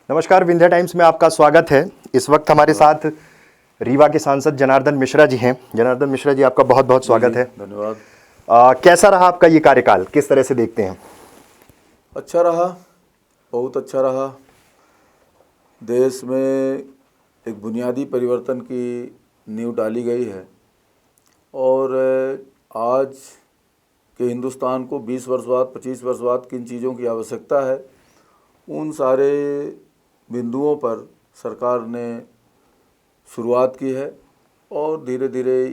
नमस्कार, विंध्या टाइम्स में आपका स्वागत है। इस वक्त हमारे साथ रीवा के सांसद जनार्दन मिश्रा जी हैं। जनार्दन मिश्रा जी, आपका बहुत बहुत स्वागत है। धन्यवाद। कैसा रहा आपका ये कार्यकाल, किस तरह से देखते हैं? अच्छा रहा, बहुत अच्छा रहा। देश में एक बुनियादी परिवर्तन की नींव डाली गई है और आज के हिंदुस्तान को 20 वर्ष बाद 25 वर्ष बाद किन चीज़ों की आवश्यकता है, उन सारे बिंदुओं पर सरकार ने शुरुआत की है और धीरे धीरे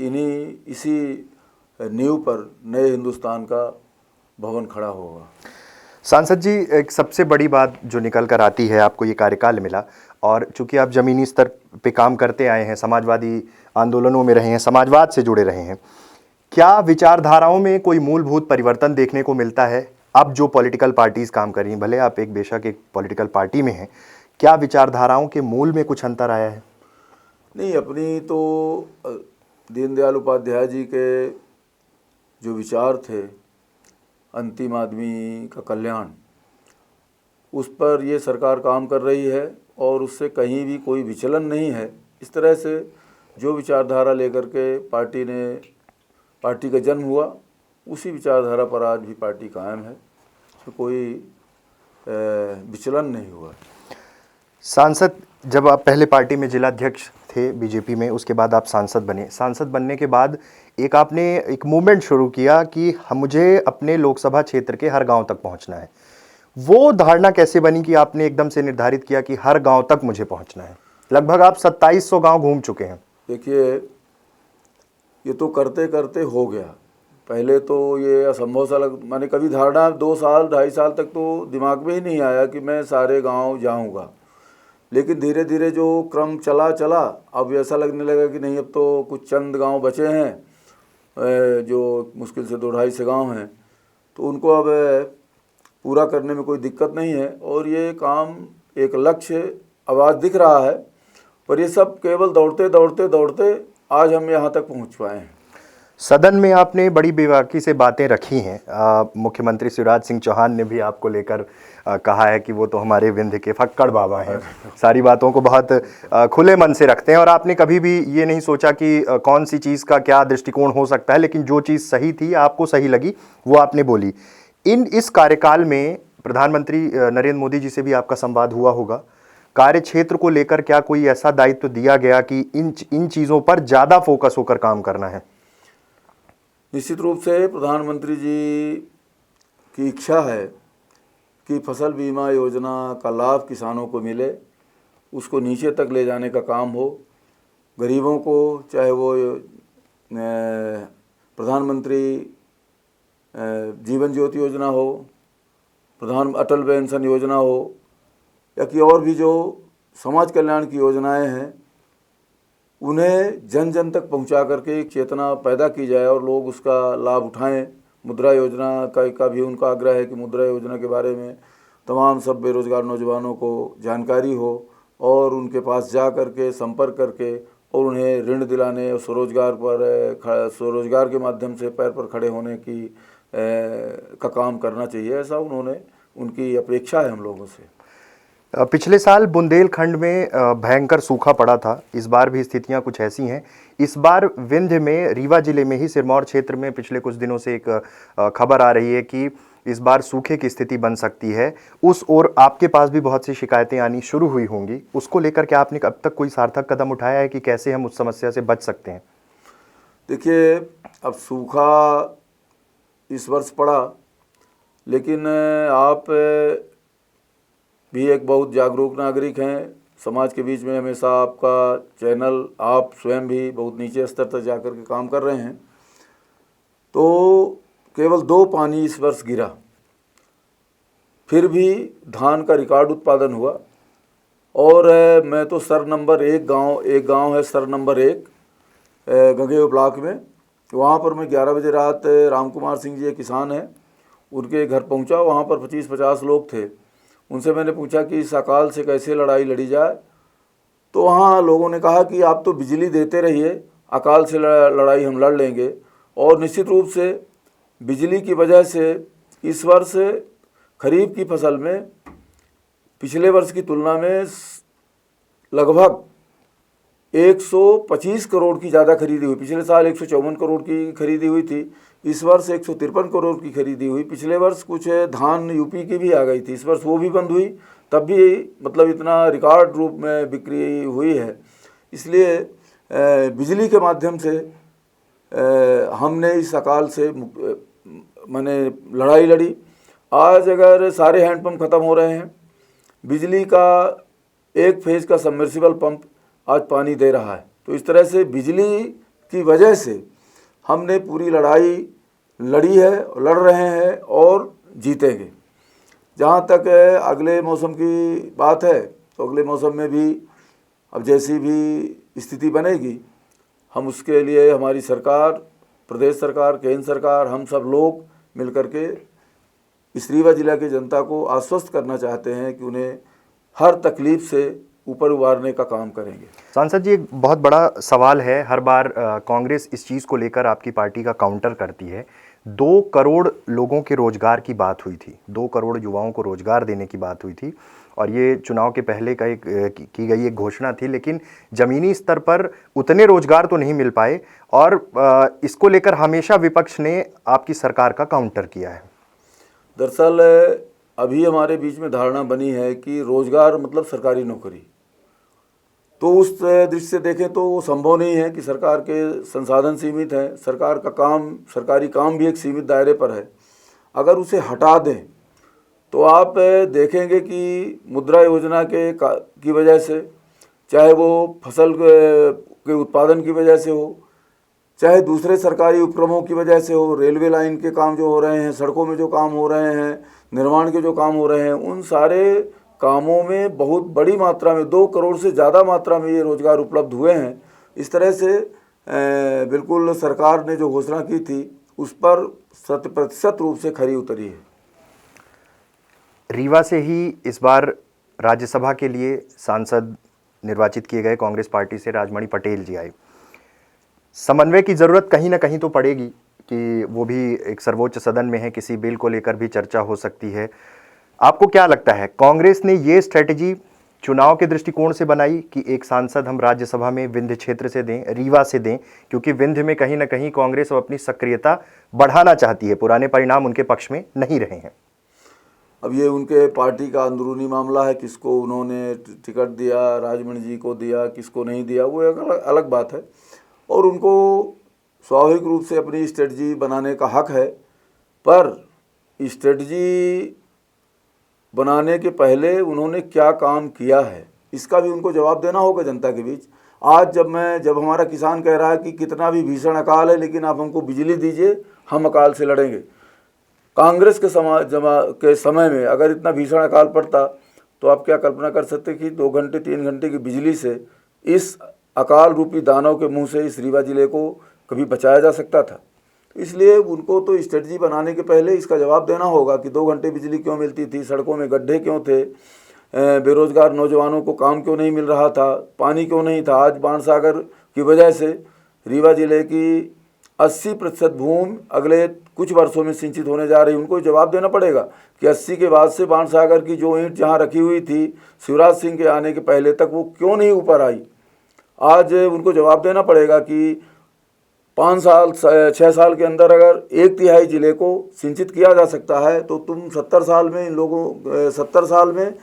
इसी नींव पर नए हिंदुस्तान का भवन खड़ा होगा। सांसद जी, एक सबसे बड़ी बात जो निकल कर आती है, आपको ये कार्यकाल मिला और चूंकि आप ज़मीनी स्तर पे काम करते आए हैं, समाजवादी आंदोलनों में रहे हैं, समाजवाद से जुड़े रहे हैं, क्या विचारधाराओं में कोई मूलभूत परिवर्तन देखने को मिलता है? अब जो पॉलिटिकल पार्टीज़ काम कर रही हैं, भले आप एक बेशक एक पॉलिटिकल पार्टी में हैं, क्या विचारधाराओं के मूल में कुछ अंतर आया है? नहीं, अपनी तो दीनदयाल उपाध्याय जी के जो विचार थे, अंतिम आदमी का कल्याण, उस पर ये सरकार काम कर रही है और उससे कहीं भी कोई विचलन नहीं है। इस तरह से जो विचारधारा लेकर के पार्टी का जन्म हुआ, उसी विचारधारा पर आज भी पार्टी कायम है, तो कोई विचलन नहीं हुआ। सांसद, जब आप पहले पार्टी में जिलाध्यक्ष थे बीजेपी में, उसके बाद आप सांसद बने। सांसद बनने के बाद आपने एक मूवमेंट शुरू किया कि मुझे अपने लोकसभा क्षेत्र के हर गांव तक पहुंचना है। वो धारणा कैसे बनी कि आपने एकदम से निर्धारित किया कि हर गांव तक मुझे पहुंचना है? लगभग आप 2700 गांव घूम चुके हैं। देखिए, ये तो करते करते हो गया। पहले तो ये असंभव सा मैंने कभी धारणा 2 साल 2.5 साल तक तो दिमाग में ही नहीं आया कि मैं सारे गांव जाऊंगा। लेकिन धीरे धीरे जो क्रम चला, अब ऐसा लगने लगा कि नहीं, अब तो कुछ चंद गांव बचे हैं जो मुश्किल से 2-2.5 गांव हैं, तो उनको अब पूरा करने में कोई दिक्कत नहीं है और ये काम एक लक्ष्य अब आज दिख रहा है। पर ये सब केवल दौड़ते आज हम यहाँ तक पहुँच पाए हैं। सदन में आपने बड़ी बेबाकी से बातें रखी हैं। मुख्यमंत्री शिवराज सिंह चौहान ने भी आपको लेकर कहा है कि वो तो हमारे विंध्य के फक्कड़ बाबा हैं, सारी बातों को बहुत खुले मन से रखते हैं और आपने कभी भी ये नहीं सोचा कि कौन सी चीज़ का क्या दृष्टिकोण हो सकता है, लेकिन जो चीज़ सही थी, आपको सही लगी, वो आपने बोली। इस कार्यकाल में प्रधानमंत्री नरेंद्र मोदी जी से भी आपका संवाद हुआ होगा। कार्य क्षेत्र को लेकर क्या कोई ऐसा दायित्व दिया गया कि इन चीज़ों पर ज़्यादा फोकस होकर काम करना है? निश्चित रूप से प्रधानमंत्री जी की इच्छा है कि फसल बीमा योजना का लाभ किसानों को मिले, उसको नीचे तक ले जाने का काम हो। गरीबों को, चाहे वो प्रधानमंत्री जीवन ज्योति योजना हो, अटल पेंशन योजना हो, या कि और भी जो समाज कल्याण की योजनाएं हैं, उन्हें जन जन तक पहुंचा करके एक चेतना पैदा की जाए और लोग उसका लाभ उठाएं। मुद्रा योजना का भी उनका आग्रह है कि मुद्रा योजना के बारे में तमाम सब बेरोजगार नौजवानों को जानकारी हो और उनके पास जा करके संपर्क करके और उन्हें ऋण दिलाने और स्वरोजगार के माध्यम से पैर पर खड़े होने का काम करना चाहिए। ऐसा उनकी अपेक्षा है हम लोगों से। पिछले साल बुंदेलखंड में भयंकर सूखा पड़ा था। इस बार भी स्थितियां कुछ ऐसी हैं। इस बार विंध्य में, रीवा जिले में ही सिरमौर क्षेत्र में पिछले कुछ दिनों से एक खबर आ रही है कि इस बार सूखे की स्थिति बन सकती है। उस ओर आपके पास भी बहुत सी शिकायतें आनी शुरू हुई होंगी। उसको लेकर क्या आपने अब तक कोई सार्थक कदम उठाया है कि कैसे हम उस समस्या से बच सकते हैं? देखिए, अब सूखा इस वर्ष पड़ा, लेकिन आप भी एक बहुत जागरूक नागरिक हैं। समाज के बीच में हमेशा आपका चैनल, आप स्वयं भी बहुत नीचे स्तर तक जाकर के काम कर रहे हैं। तो केवल 2 पानी इस वर्ष गिरा, फिर भी धान का रिकॉर्ड उत्पादन हुआ। और मैं तो सर नंबर 1 एक गांव है सर नंबर 1 गंगेव ब्लॉक में, वहाँ पर मैं 11 बजे रात, राम कुमार सिंह जी एक किसान हैं, उनके घर पहुँचा। वहाँ पर 25-50 लोग थे। उनसे मैंने पूछा कि इस अकाल से कैसे लड़ाई लड़ी जाए। तो वहाँ लोगों ने कहा कि आप तो बिजली देते रहिए, अकाल से लड़ाई हम लड़ लेंगे। और निश्चित रूप से बिजली की वजह से इस वर्ष खरीफ की फसल में पिछले वर्ष की तुलना में लगभग 125 करोड़ की ज़्यादा खरीदी हुई। पिछले साल 154 करोड़ की खरीदी हुई थी, इस वर्ष 153 करोड़ की खरीदी हुई। पिछले वर्ष कुछ धान यूपी की भी आ गई थी, इस वर्ष वो भी बंद हुई, तब भी मतलब इतना रिकॉर्ड रूप में बिक्री हुई है। इसलिए बिजली के माध्यम से हमने इस अकाल से मैंने लड़ाई लड़ी। आज अगर सारे हैंडपम्प ख़त्म हो रहे हैं, बिजली का एक फेज का सबमर्सिबल पंप आज पानी दे रहा है। तो इस तरह से बिजली की वजह से हमने पूरी लड़ाई लड़ी है, लड़ रहे हैं और जीतेंगे। जहाँ तक अगले मौसम की बात है, तो अगले मौसम में भी अब जैसी भी स्थिति बनेगी, हम उसके लिए हमारी सरकार, प्रदेश सरकार, केंद्र सरकार, हम सब लोग मिलकर के इस रीवा जिला की जनता को आश्वस्त करना चाहते हैं कि उन्हें हर तकलीफ से ऊपर उबारने का काम करेंगे। सांसद जी, एक बहुत बड़ा सवाल है, हर बार कांग्रेस इस चीज़ को लेकर आपकी पार्टी का काउंटर करती है। 2 करोड़ लोगों के रोजगार की बात हुई थी, 2 करोड़ युवाओं को रोजगार देने की बात हुई थी, और ये चुनाव के पहले का की गई एक घोषणा थी, लेकिन ज़मीनी स्तर पर उतने रोजगार तो नहीं मिल पाए, और इसको लेकर हमेशा विपक्ष ने आपकी सरकार का काउंटर किया है। दरअसल अभी हमारे बीच में धारणा बनी है कि रोजगार मतलब सरकारी नौकरी, तो उस दृष्टि से देखें तो वो संभव नहीं है कि सरकार के संसाधन सीमित हैं, सरकार का काम, सरकारी काम भी एक सीमित दायरे पर है। अगर उसे हटा दें तो आप देखेंगे कि मुद्रा योजना की वजह से, चाहे वो फसल के उत्पादन की वजह से हो, चाहे दूसरे सरकारी उपक्रमों की वजह से हो, रेलवे लाइन के काम जो हो रहे हैं, सड़कों में जो काम हो रहे हैं, निर्माण के जो काम हो रहे हैं, उन सारे कामों में बहुत बड़ी मात्रा में 2 करोड़ से ज़्यादा मात्रा में ये रोज़गार उपलब्ध हुए हैं। इस तरह से बिल्कुल सरकार ने जो घोषणा की थी उस पर 100% रूप से खरी उतरी है। रीवा से ही इस बार राज्यसभा के लिए सांसद निर्वाचित किए गए कांग्रेस पार्टी से राजमणि पटेल जी आए। समन्वय की ज़रूरत कहीं ना कहीं तो पड़ेगी कि वो भी एक सर्वोच्च सदन में है, किसी बिल को लेकर भी चर्चा हो सकती है। आपको क्या लगता है, कांग्रेस ने ये स्ट्रेटजी चुनाव के दृष्टिकोण से बनाई कि एक सांसद हम राज्यसभा में विंध्य क्षेत्र से दें, रीवा से दें, क्योंकि विंध्य में कहीं ना कहीं कांग्रेस अपनी सक्रियता बढ़ाना चाहती है, पुराने परिणाम उनके पक्ष में नहीं रहे हैं। अब ये उनके पार्टी का अंदरूनी मामला है, किसको उन्होंने टिकट दिया, राजमणि जी को दिया, किसको नहीं दिया, वो एक अलग बात है, और उनको स्वाभाविक रूप से अपनी स्ट्रेटजी बनाने का हक है। पर स्ट्रेटजी बनाने के पहले उन्होंने क्या काम किया है, इसका भी उनको जवाब देना होगा जनता के बीच। आज जब हमारा किसान कह रहा है कि कितना भी भीषण अकाल है लेकिन आप हमको बिजली दीजिए, हम अकाल से लड़ेंगे। कांग्रेस के समय में अगर इतना भीषण अकाल पड़ता तो आप क्या कल्पना कर सकते कि 2 घंटे 3 घंटे की बिजली से इस अकाल रूपी दानव के मुंह से इस रीवा जिले को कभी बचाया जा सकता था। इसलिए उनको तो स्ट्रेटजी बनाने के पहले इसका जवाब देना होगा कि 2 घंटे बिजली क्यों मिलती थी, सड़कों में गड्ढे क्यों थे, बेरोजगार नौजवानों को काम क्यों नहीं मिल रहा था, पानी क्यों नहीं था। आज बाणसागर की वजह से रीवा जिले की 80% भूमि अगले कुछ वर्षों में सिंचित होने जा रही है। उनको जवाब देना पड़ेगा कि 80 के बाद से बाणसागर की जो ईंट जहाँ रखी हुई थी शिवराज सिंह के आने के पहले तक, वो क्यों नहीं ऊपर आई। आज उनको जवाब देना पड़ेगा कि 5 साल 6 साल के अंदर अगर 1/3 जिले को सिंचित किया जा सकता है, तो तुम 70 साल में इन लोगों 70 साल में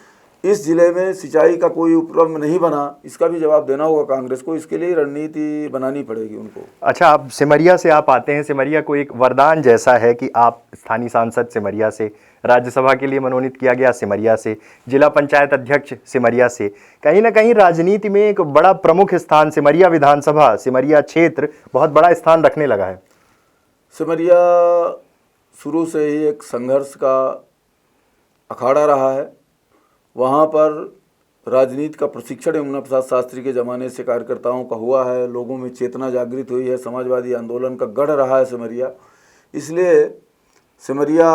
इस जिले में सिंचाई का कोई उपक्रम नहीं बना, इसका भी जवाब देना होगा कांग्रेस को। इसके लिए रणनीति बनानी पड़ेगी उनको। अच्छा, आप सिमरिया से आप आते हैं, सिमरिया को एक वरदान जैसा है कि आप स्थानीय सांसद सिमरिया से, राज्यसभा के लिए मनोनीत किया गया सिमरिया से, जिला पंचायत अध्यक्ष सिमरिया से, कहीं ना कहीं राजनीति में एक बड़ा प्रमुख स्थान सिमरिया विधानसभा, सिमरिया क्षेत्र बहुत बड़ा स्थान रखने लगा है। सिमरिया शुरू से ही एक संघर्ष का अखाड़ा रहा है। वहाँ पर राजनीति का प्रशिक्षण यमुना प्रसाद शास्त्री के ज़माने से कार्यकर्ताओं का हुआ है, लोगों में चेतना जागृत हुई है, समाजवादी आंदोलन का गढ़ रहा है सिमरिया। इसलिए सिमरिया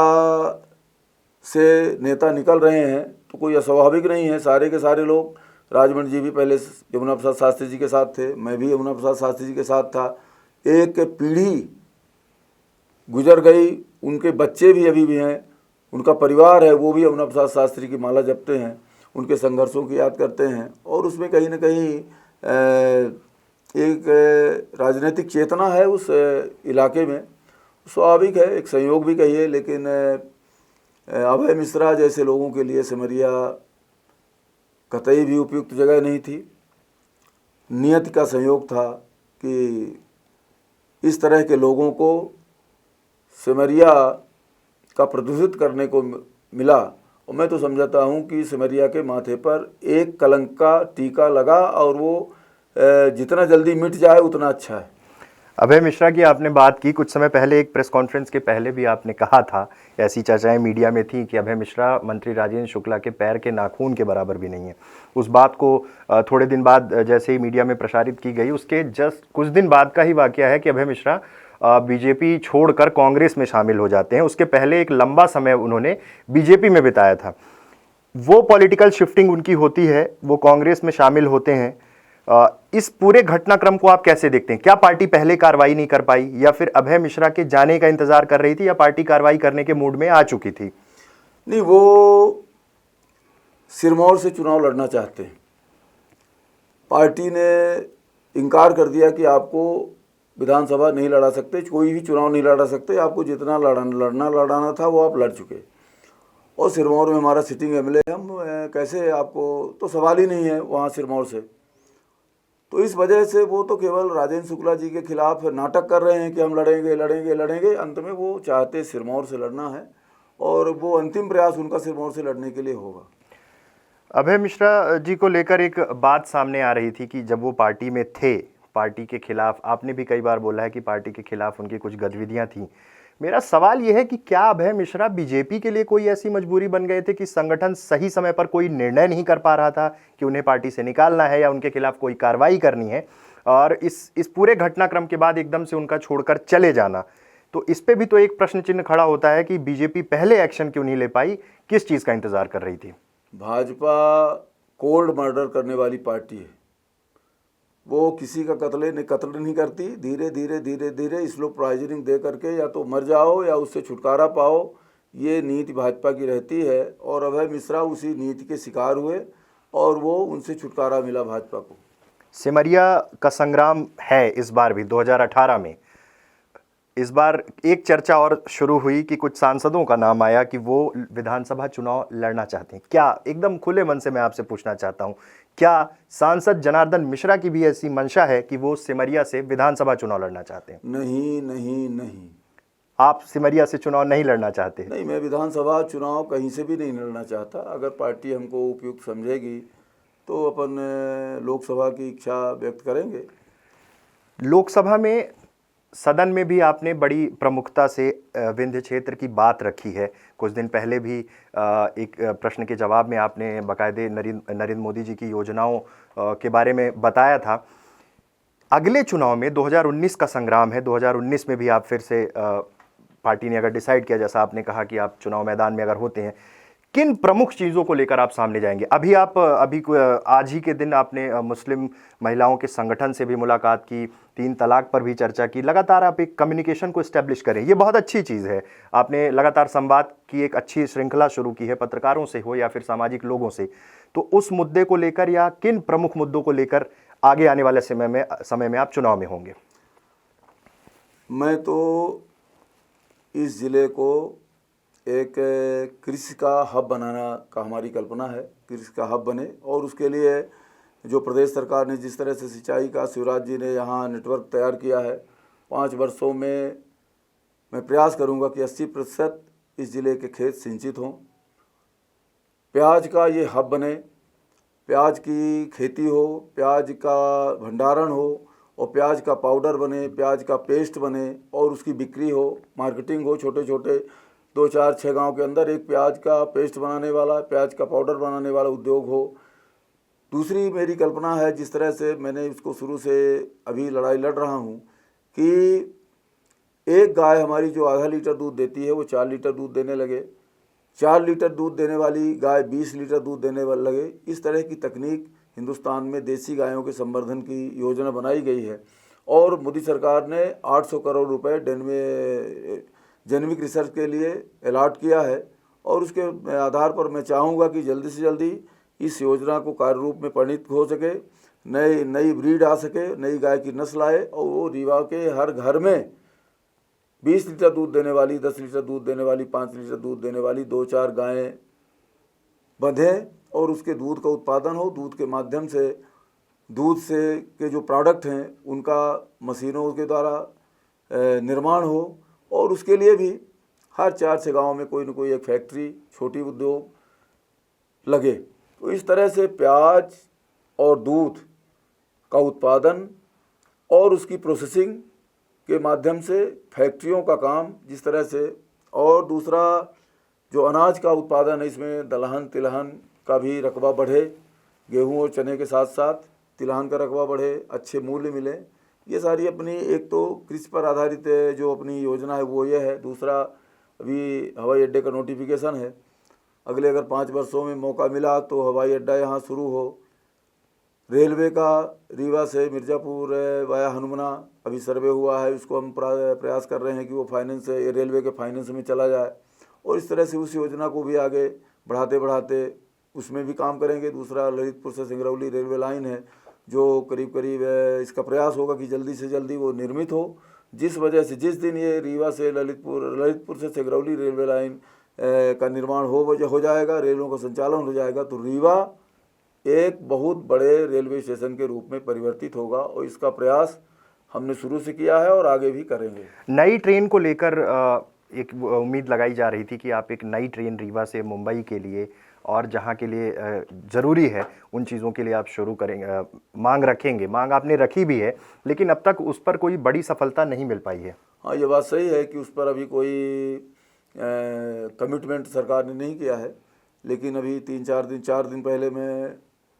से नेता निकल रहे हैं तो कोई अस्वाभाविक नहीं है। सारे के सारे लोग, राजमणि जी भी पहले यमुना प्रसाद शास्त्री जी के साथ थे, मैं भी यमुना प्रसाद शास्त्री जी के साथ था। एक पीढ़ी गुजर गई, उनके बच्चे भी अभी भी हैं, उनका परिवार है वो भी यमुना प्रसाद शास्त्री की माला जपते हैं। उनके संघर्षों की याद करते हैं, और उसमें कहीं ना कहीं एक राजनीतिक चेतना है उस इलाके में। स्वाभाविक है, एक संयोग भी कहिए, लेकिन अभय मिश्रा जैसे लोगों के लिए सिमरिया कतई भी उपयुक्त जगह नहीं थी। नियति का संयोग था कि इस तरह के लोगों को सिमरिया का प्रतिनिधित्व करने को मिला, और मैं तो समझता हूँ कि सिमरिया के माथे पर एक कलंक का टीका लगा, और वो जितना जल्दी मिट जाए उतना अच्छा है। अभय मिश्रा की आपने बात की, कुछ समय पहले एक प्रेस कॉन्फ्रेंस के पहले भी आपने कहा था, ऐसी चर्चाएं मीडिया में थी कि अभय मिश्रा मंत्री राजेंद्र शुक्ला के पैर के नाखून के बराबर भी नहीं है। उस बात को थोड़े दिन बाद जैसे ही मीडिया में प्रसारित की गई, उसके जस्ट कुछ दिन बाद का ही वाकया है कि अभय मिश्रा बीजेपी छोड़कर कांग्रेस में शामिल हो जाते हैं। उसके पहले एक लंबा समय उन्होंने बीजेपी में बिताया था। वो पॉलिटिकल शिफ्टिंग उनकी होती है, वो कांग्रेस में शामिल होते हैं। इस पूरे घटनाक्रम को आप कैसे देखते हैं? क्या पार्टी पहले कार्रवाई नहीं कर पाई, या फिर अभय मिश्रा के जाने का इंतजार कर रही थी, या पार्टी कार्रवाई करने के मूड में आ चुकी थी? नहीं, वो सिरमौर से चुनाव लड़ना चाहते हैं। पार्टी ने इनकार कर दिया कि आपको विधानसभा नहीं लड़ा सकते, कोई भी चुनाव नहीं लड़ा सकते, आपको जितना लड़ाना था वो आप लड़ चुके, और सिरमौर में हमारा सिटिंग एमएलए, हम कैसे आपको, तो सवाल ही नहीं है वहाँ सिरमौर से। तो इस वजह से वो तो केवल राजेंद्र शुक्ला जी के खिलाफ नाटक कर रहे हैं कि हम लड़ेंगे लड़ेंगे लड़ेंगे। अंत में वो चाहते सिरमौर से लड़ना है, और वो अंतिम प्रयास उनका सिरमौर से लड़ने के लिए होगा। अभय मिश्रा जी को लेकर एक बात सामने आ रही थी कि जब वो पार्टी में थे, पार्टी के खिलाफ, आपने भी कई बार बोला है कि पार्टी के खिलाफ उनकी कुछ गतिविधियां थी। मेरा सवाल यह है कि क्या अभय मिश्रा बीजेपी के लिए कोई ऐसी मजबूरी बन गए थे कि संगठन सही समय पर कोई निर्णय नहीं कर पा रहा था कि उन्हें पार्टी से निकालना है या उनके खिलाफ कोई कार्रवाई करनी है, और इस पूरे घटनाक्रम के बाद एकदम से उनका छोड़कर चले जाना, तो इस पे भी तो एक प्रश्न चिन्ह खड़ा होता है कि बीजेपी पहले एक्शन क्यों नहीं ले पाई, किस चीज़ का इंतजार कर रही थी? भाजपा कोल्ड मर्डर करने वाली पार्टी है। वो किसी का कत्ल नहीं करती। धीरे धीरे धीरे धीरे स्लो पॉइजनिंग दे करके या तो मर जाओ या उससे छुटकारा पाओ, ये नीति भाजपा की रहती है, और अभय मिश्रा उसी नीति के शिकार हुए, और वो उनसे छुटकारा मिला भाजपा को। सिमरिया का संग्राम है इस बार भी 2018 में। इस बार एक चर्चा और शुरू हुई कि कुछ सांसदों का नाम आया कि वो विधानसभा चुनाव लड़ना चाहते हैं। क्या, एकदम खुले मन से मैं आपसे पूछना चाहता हूं, क्या सांसद जनार्दन मिश्रा की भी ऐसी मंशा है कि वो सिमरिया से विधानसभा चुनाव लड़ना चाहते हैं? नहीं नहीं नहीं, आप सिमरिया से चुनाव नहीं लड़ना चाहते? नहीं, मैं विधानसभा चुनाव कहीं से भी नहीं लड़ना चाहता। अगर पार्टी हमको उपयुक्त समझेगी तो अपन लोकसभा की इच्छा व्यक्त करेंगे। लोकसभा में, सदन में भी आपने बड़ी प्रमुखता से विंध्य क्षेत्र की बात रखी है। कुछ दिन पहले भी एक प्रश्न के जवाब में आपने बाकायदे नरेंद्र मोदी जी की योजनाओं के बारे में बताया था। अगले चुनाव में 2019 का संग्राम है, 2019 में भी आप फिर से पार्टी ने अगर डिसाइड किया, जैसा आपने कहा कि आप चुनाव मैदान में अगर होते हैं, किन प्रमुख चीज़ों को लेकर आप सामने जाएंगे? अभी आज ही के दिन आपने मुस्लिम महिलाओं के संगठन से भी मुलाकात की, 3 तलाक पर भी चर्चा की। लगातार आप एक कम्युनिकेशन को इस्टेब्लिश करें, ये बहुत अच्छी चीज़ है। आपने लगातार संवाद की एक अच्छी श्रृंखला शुरू की है, पत्रकारों से हो या फिर सामाजिक लोगों से। तो उस मुद्दे को लेकर या किन प्रमुख मुद्दों को लेकर आगे आने वाले समय में आप चुनाव में होंगे? मैं तो इस ज़िले को एक कृषि का हब बनाना का हमारी कल्पना है। कृषि का हब बने, और उसके लिए जो प्रदेश सरकार ने जिस तरह से सिंचाई का, शिवराज जी ने यहाँ नेटवर्क तैयार किया है, 5 वर्षों में मैं प्रयास करूँगा कि 80% इस ज़िले के खेत सिंचित हों। प्याज का ये हब बने, प्याज की खेती हो, प्याज का भंडारण हो, और प्याज का पाउडर बने, प्याज का पेस्ट बने, और उसकी बिक्री हो, मार्केटिंग हो। छोटे छोटे 2, 4, 6 गांव के अंदर एक प्याज का पेस्ट बनाने वाला, प्याज का पाउडर बनाने वाला उद्योग हो। दूसरी मेरी कल्पना है, जिस तरह से मैंने इसको शुरू से अभी लड़ाई लड़ रहा हूँ, कि एक गाय हमारी जो आधा लीटर दूध देती है वो 4 लीटर दूध देने लगे, 4 लीटर दूध देने वाली गाय 20 लीटर दूध देने वाले लगे। इस तरह की तकनीक हिंदुस्तान में देसी गायों के संवर्धन की योजना बनाई गई है, और मोदी सरकार ने 800 करोड़ रुपए जेनेटिक रिसर्च के लिए अलॉट किया है। और उसके आधार पर मैं चाहूँगा कि जल्दी से जल्दी इस योजना को कार्य रूप में परिणत हो सके, नई ब्रीड आ सके, नई गाय की नस्ल आए और वो रीवा के हर घर में 20 लीटर दूध देने वाली, 10 लीटर दूध देने वाली, 5 लीटर दूध देने वाली 2-4 गायें बंधें और उसके दूध का उत्पादन हो। दूध के माध्यम से दूध से के जो प्रोडक्ट हैं उनका मशीनों के द्वारा निर्माण हो और उसके लिए भी हर 4-6 गाँव में कोई न कोई एक फैक्ट्री, छोटी उद्योग लगे। तो इस तरह से प्याज और दूध का उत्पादन और उसकी प्रोसेसिंग के माध्यम से फैक्ट्रियों का काम जिस तरह से, और दूसरा जो अनाज का उत्पादन है इसमें दलहन तिलहन का भी रकबा बढ़े, गेहूं और चने के साथ साथ तिलहन का रकबा बढ़े, अच्छे मूल्य मिले। ये सारी अपनी एक तो कृषि पर आधारित जो अपनी योजना है वो ये है। दूसरा अभी हवाई अड्डे का नोटिफिकेशन है, अगले अगर 5 वर्षों में मौका मिला तो हवाई अड्डा यहाँ शुरू हो। रेलवे का रीवा से मिर्ज़ापुर वाया हनुमना अभी सर्वे हुआ है, उसको हम प्रयास कर रहे हैं कि वो फाइनेंस रेलवे के फाइनेंस में चला जाए और इस तरह से उस योजना को भी आगे बढ़ाते बढ़ाते उसमें भी काम करेंगे। दूसरा ललितपुर से सिंगरौली रेलवे लाइन है जो करीब करीब इसका प्रयास होगा कि जल्दी से जल्दी वो निर्मित हो, जिस वजह से जिस दिन ये रीवा से ललितपुर से सिंगरौली रेलवे लाइन का निर्माण हो जाएगा, रेलों का संचालन हो जाएगा, तो रीवा एक बहुत बड़े रेलवे स्टेशन के रूप में परिवर्तित होगा और इसका प्रयास हमने शुरू से किया है और आगे भी करेंगे। नई ट्रेन को लेकर एक उम्मीद लगाई जा रही थी कि आप एक नई ट्रेन रीवा से मुंबई के लिए और जहां के लिए ज़रूरी है उन चीज़ों के लिए आप शुरू करेंगे, मांग रखेंगे। मांग आपने रखी भी है, लेकिन अब तक उस पर कोई बड़ी सफलता नहीं मिल पाई है। हाँ, ये बात सही है कि उस पर अभी कोई कमिटमेंट सरकार ने नहीं किया है, लेकिन अभी 4 दिन पहले मैं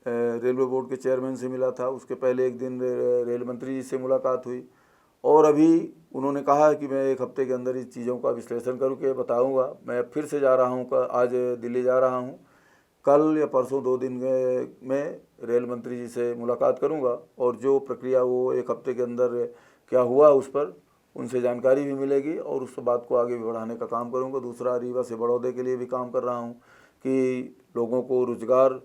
रेलवे बोर्ड के चेयरमैन से मिला था, उसके पहले एक दिन रेल मंत्री जी से मुलाकात हुई और अभी उन्होंने कहा है कि मैं 1 हफ्ते के अंदर इस चीज़ों का विश्लेषण करके बताऊंगा। मैं फिर से जा रहा हूं, आज दिल्ली जा रहा हूं, कल या परसों 2 दिन में रेल मंत्री जी से मुलाकात करूंगा और जो प्रक्रिया वो 1 हफ्ते के अंदर क्या हुआ उस पर उनसे जानकारी भी मिलेगी और उस बात को आगे भी बढ़ाने का काम करूंगा। दूसरा रीवा से बड़ौदे के लिए भी काम कर रहा हूं कि लोगों को रोजगार,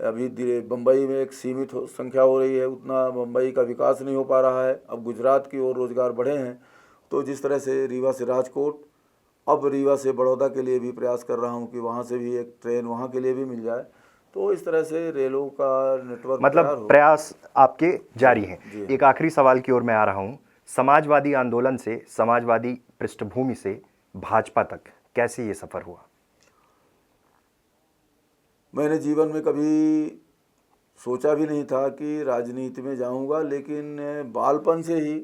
अभी बम्बई में एक सीमित संख्या हो रही है, उतना बम्बई का विकास नहीं हो पा रहा है। अब गुजरात की ओर रोजगार बढ़े हैं, तो जिस तरह से रीवा से राजकोट, अब रीवा से बड़ौदा के लिए भी प्रयास कर रहा हूं कि वहां से भी एक ट्रेन वहां के लिए भी मिल जाए। तो इस तरह से रेलों का नेटवर्क मतलब प्रयास आपके जारी हैं। एक आखिरी सवाल की ओर मैं आ रहा हूं। समाजवादी आंदोलन से, समाजवादी पृष्ठभूमि से भाजपा तक कैसे ये सफर हुआ? मैंने जीवन में कभी सोचा भी नहीं था कि राजनीति में जाऊंगा, लेकिन बालपन से ही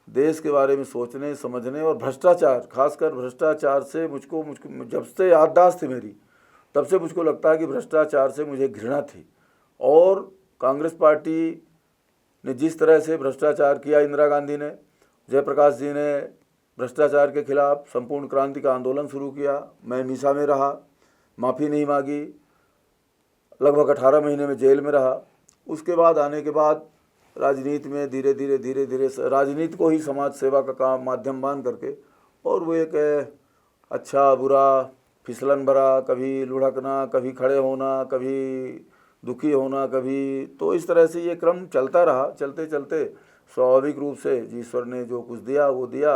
देश के बारे में सोचने समझने और भ्रष्टाचार, खासकर भ्रष्टाचार से मुझको जब से याददाश्त थी मेरी, तब से मुझको लगता है कि भ्रष्टाचार से मुझे घृणा थी। और कांग्रेस पार्टी ने जिस तरह से भ्रष्टाचार किया, इंदिरा गांधी ने, जयप्रकाश जी ने भ्रष्टाचार के खिलाफ संपूर्ण क्रांति का आंदोलन शुरू किया। मैं मीसा में रहा, माफ़ी नहीं मांगी, लगभग 18 महीने में जेल में रहा। उसके बाद आने के बाद राजनीति में धीरे धीरे राजनीति को ही समाज सेवा का काम माध्यम मान करके, और वो एक अच्छा बुरा फिसलन भरा, कभी लुढ़कना, कभी खड़े होना, कभी दुखी होना, कभी, तो इस तरह से ये क्रम चलता रहा। चलते चलते स्वाभाविक रूप से ईश्वर ने जो कुछ दिया वो दिया,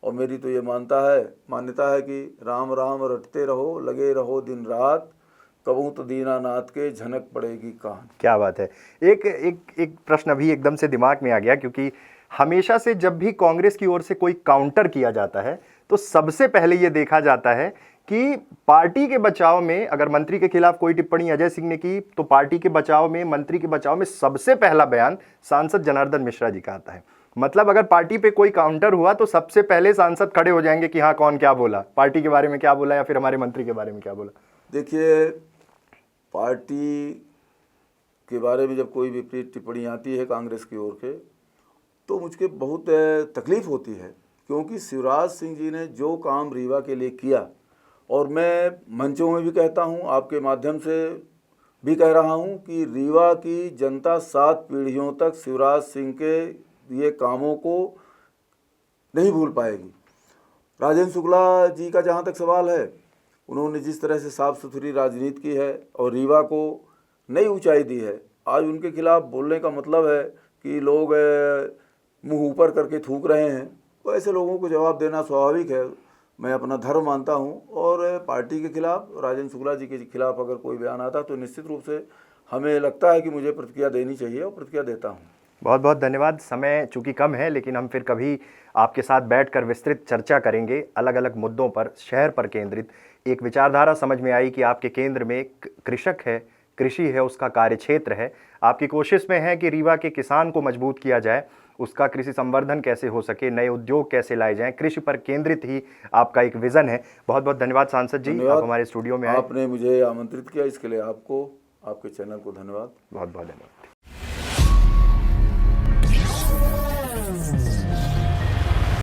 और मेरी तो ये मान्यता है कि राम राम रटते रहो, लगे रहो दिन रात, कबू तो दीनानाथ के झनक पड़ेगी कहां। क्या बात है। एक प्रश्न अभी एकदम से दिमाग में आ गया, क्योंकि हमेशा से जब भी कांग्रेस की ओर से कोई काउंटर किया जाता है तो सबसे पहले ये देखा जाता है कि पार्टी के बचाव में, अगर मंत्री के खिलाफ कोई टिप्पणी अजय सिंह ने की तो पार्टी के बचाव में, मंत्री के बचाव में सबसे पहला बयान सांसद जनार्दन मिश्रा जी का आता है। मतलब अगर पार्टी पे कोई काउंटर हुआ तो सबसे पहले सांसद खड़े हो जाएंगे कि हाँ, कौन क्या बोला, पार्टी के बारे में क्या बोला या फिर हमारे मंत्री के बारे में क्या बोला। देखिए, पार्टी के बारे में जब कोई विपरीत टिप्पणी आती है कांग्रेस की ओर के, तो मुझे बहुत तकलीफ होती है, क्योंकि शिवराज सिंह जी ने जो काम रीवा के लिए किया, और मैं मंचों में भी कहता हूं, आपके माध्यम से भी कह रहा हूं कि रीवा की जनता 7 पीढ़ियों तक शिवराज सिंह के ये कामों को नहीं भूल पाएगी। राजेंद्र शुक्ला जी का जहां तक सवाल है, उन्होंने जिस तरह से साफ सुथरी राजनीति की है और रीवा को नई ऊंचाई दी है। आज उनके खिलाफ बोलने का मतलब है कि लोग मुंह ऊपर करके थूक रहे हैं, तो ऐसे लोगों को जवाब देना स्वाभाविक है। मैं अपना धर्म मानता हूं और पार्टी के खिलाफ, राजेंद्र शुक्ला जी के खिलाफ अगर कोई बयान आता तो निश्चित रूप से हमें लगता है कि मुझे प्रतिक्रिया देनी चाहिए और प्रतिक्रिया देता हूं। बहुत बहुत धन्यवाद। समय चूंकि कम है, लेकिन हम फिर कभी आपके साथ बैठकर विस्तृत चर्चा करेंगे अलग अलग मुद्दों पर, शहर पर केंद्रित। एक विचारधारा समझ में आई कि आपके केंद्र में कृषक है, कृषि है, उसका कार्यक्षेत्र है। आपकी कोशिश में है कि रीवा के किसान को मजबूत किया जाए, उसका कृषि संवर्धन कैसे हो सके, नए उद्योग कैसे लाए जाएं, कृषि पर केंद्रित ही आपका एक विजन है। बहुत बहुत धन्यवाद सांसद जी, आप हमारे स्टूडियो में आए। आपने मुझे आमंत्रित किया, इसके लिए आपको, आपके चैनल को धन्यवाद। बहुत बहुत धन्यवाद।